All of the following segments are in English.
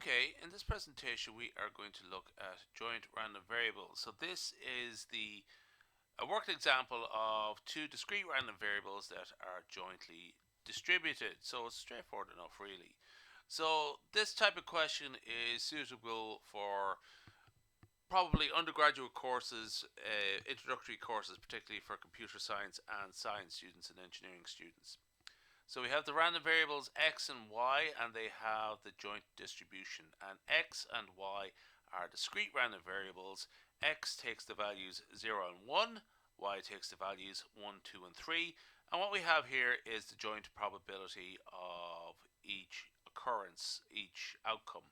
Okay, in this presentation we are going to look at joint random variables. So this is a worked example of two discrete random variables that are jointly distributed. So it's straightforward enough really. So this type of question is suitable for probably undergraduate courses, introductory courses, particularly for computer science and science students and engineering students. So we have the random variables x and y, and they have the joint distribution. And x and y are discrete random variables. X takes the values 0 and 1, y takes the values 1, 2, and 3. And what we have here is the joint probability of each occurrence, each outcome.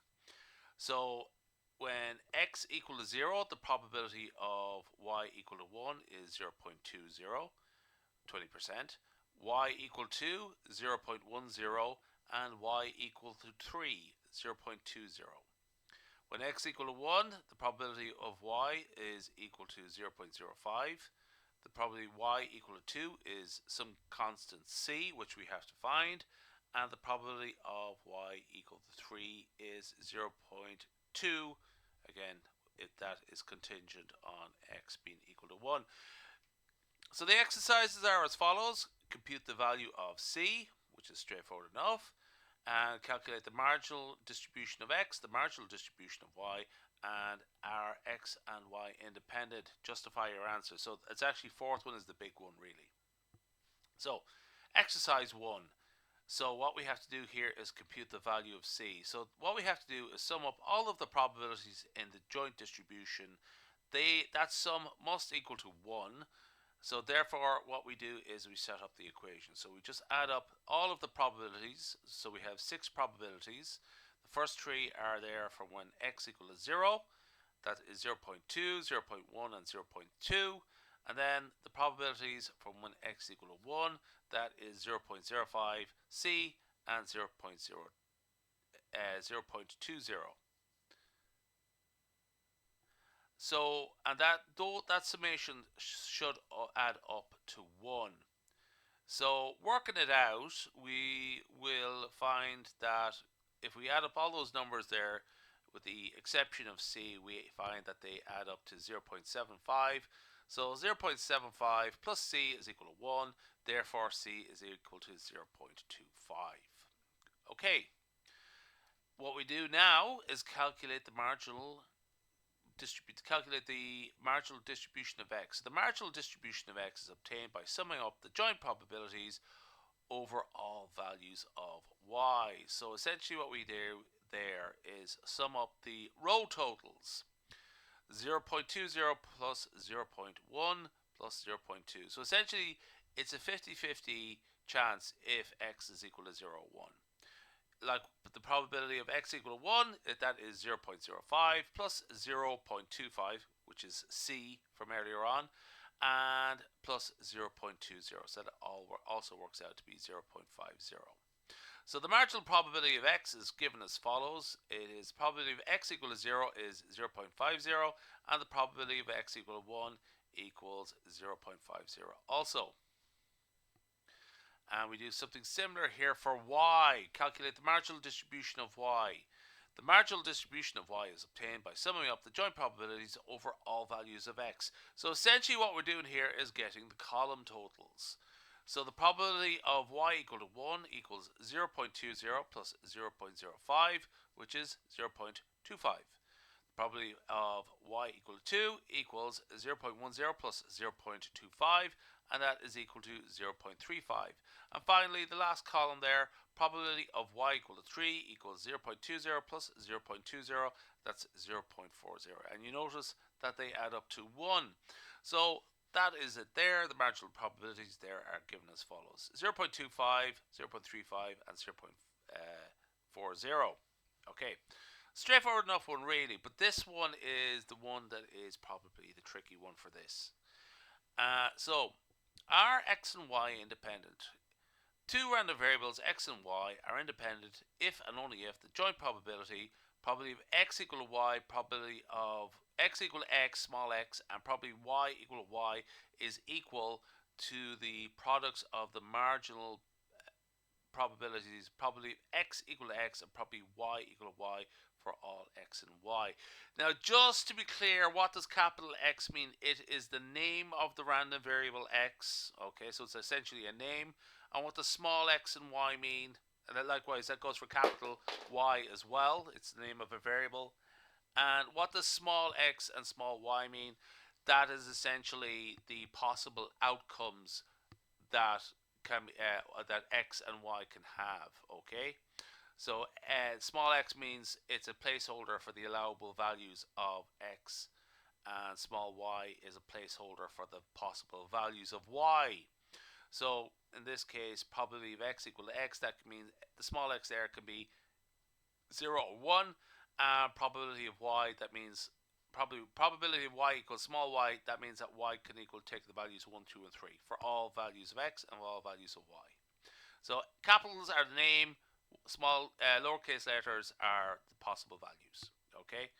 So when x equal to 0, the probability of y equal to 1 is 0.20, 20%. Y equal to 0.10 and y equal to 3, 0.20. When x equal to 1, the probability of y is equal to 0.05. The probability y equal to 2 is some constant c, which we have to find, and the probability of y equal to 3 is 0.2. Again, that is contingent on x being equal to 1. So the exercises are as follows. Compute the value of c, which is straightforward enough, and calculate the marginal distribution of x, the marginal distribution of y, and are x and y independent? Justify your answer. So it's actually fourth one is the big one really. So exercise 1. So what we have to do here is compute the value of c. So what we have to do is sum up all of the probabilities in the joint distribution. That sum must equal to 1. So therefore what we do is we set up the equation. So we just add up all of the probabilities. So we have 6 probabilities. The first 3 are there for when x equal to 0. That is 0.2, 0.1 and 0.2. And then the probabilities from when x equal to 1, that is 0.05 c and 0.20. So, and that summation should add up to 1. So working it out, we will find that if we add up all those numbers there, with the exception of c, we find that they add up to 0.75. So 0.75 plus c is equal to 1, therefore c is equal to 0.25. Okay, what we do now is calculate the marginal distribution of x. The marginal distribution of x is obtained by summing up the joint probabilities over all values of y. So essentially what we do there is sum up the row totals. 0.20 plus 0.1 plus 0.2. So essentially it's a 50-50 chance if x is equal to 0 or 1. Like the probability of x equal to 1, that is 0.05 plus 0.25, which is c from earlier on, and plus 0.20. So that also works out to be 0.50. So the marginal probability of x is given as follows. It is probability of x equal to 0 is 0.50, and the probability of x equal to 1 equals 0.50 also. And we do something similar here for y. Calculate the marginal distribution of y. The marginal distribution of y is obtained by summing up the joint probabilities over all values of x. So essentially what we're doing here is getting the column totals. So the probability of y equal to 1 equals 0.20 plus 0.05, which is 0.25. The probability of y equal to 2 equals 0.10 plus 0.25, and that is equal to 0.35. And finally, the last column there, probability of y equal to 3 equals 0.20 plus 0.20, that's 0.40. And you notice that they add up to 1. So that is it there. The marginal probabilities there are given as follows. 0.25, 0.35, and 0.40. Okay, straightforward enough one really, but this one is the one that is probably the tricky one for this. So, are x and y independent? Two random variables x and y are independent if and only if the joint probability of x equal to y, probability of x equal to x, small x, and probability y equal to y is equal to the products of the marginal probabilities, probably x equal to x and probably y equal to y for all x and y. Now, just to be clear, what does capital X mean? It is the name of the random variable x. Okay, so it's essentially a name. And what does small x and y mean? And likewise, that goes for capital Y as well. It's the name of a variable. And what does small x and small y mean? That is essentially the possible outcomes that that x and y can have. Okay, so small x means it's a placeholder for the allowable values of x, and small y is a placeholder for the possible values of y. So in this case, probability of x equal to x, that can mean the small x there can be 0 or 1. Probability of y, that means probability of y equals small y, that means that y can equal take the values 1, 2, and 3 for all values of x and all values of y. So capitals are the name, small lowercase letters are the possible values. Okay.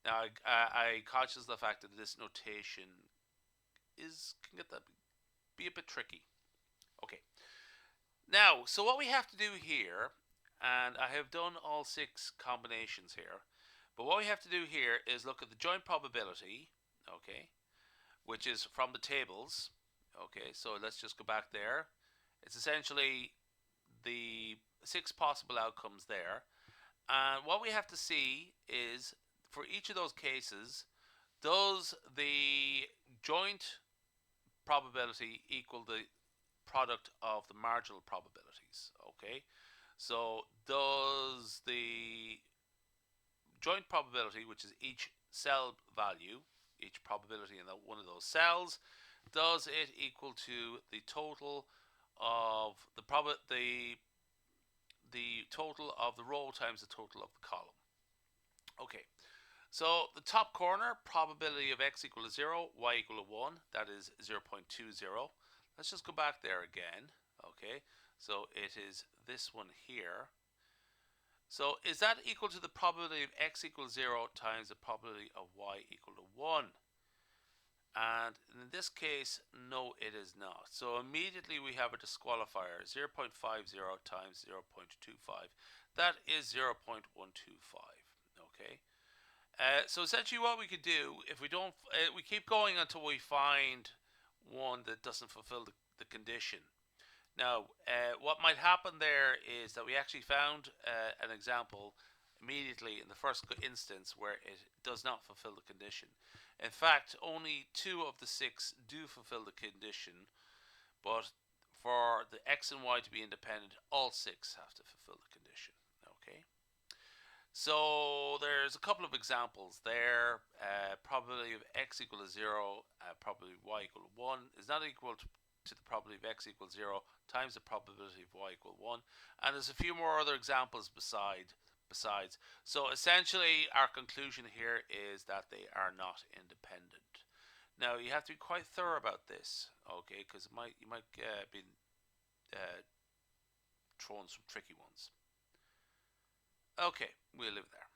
Now I conscious of the fact that this notation can get that be a bit tricky. Okay. Now, so what we have to do here, and I have done all 6 combinations here, but what we have to do here is look at the joint probability, okay, which is from the tables. Okay, so let's just go back there. It's essentially the 6 possible outcomes there. And what we have to see is, for each of those cases, does the joint probability equal the product of the marginal probabilities? Okay, so does the joint probability, which is each cell value, each probability in one of those cells, does it equal to the total of the total of the row times the total of the column? Okay, so the top corner, probability of x equal to 0, y equal to 1, that is 0.20. Let's just go back there again. Okay, so it is this one here. So is that equal to the probability of x equals 0 times the probability of y equal to 1? And in this case, no, it is not. So immediately we have a disqualifier, 0.50 times 0.25. That is 0.125. Okay. So essentially what we could do, if we don't, we keep going until we find one that doesn't fulfill the condition. Now, what might happen there is that we actually found an example immediately in the first instance where it does not fulfill the condition. In fact, only 2 of the 6 do fulfill the condition, but for the x and y to be independent, all 6 have to fulfill the condition. Okay. So there's a couple of examples there. Probability of x equal to 0, probability of y equal to 1 is not equal to the probability of x equals 0 times the probability of y equal 1. And there's a few more other examples besides. So essentially our conclusion here is that they are not independent. Now you have to be quite thorough about this, okay, because you might be thrown some tricky ones. Okay, we'll leave it there.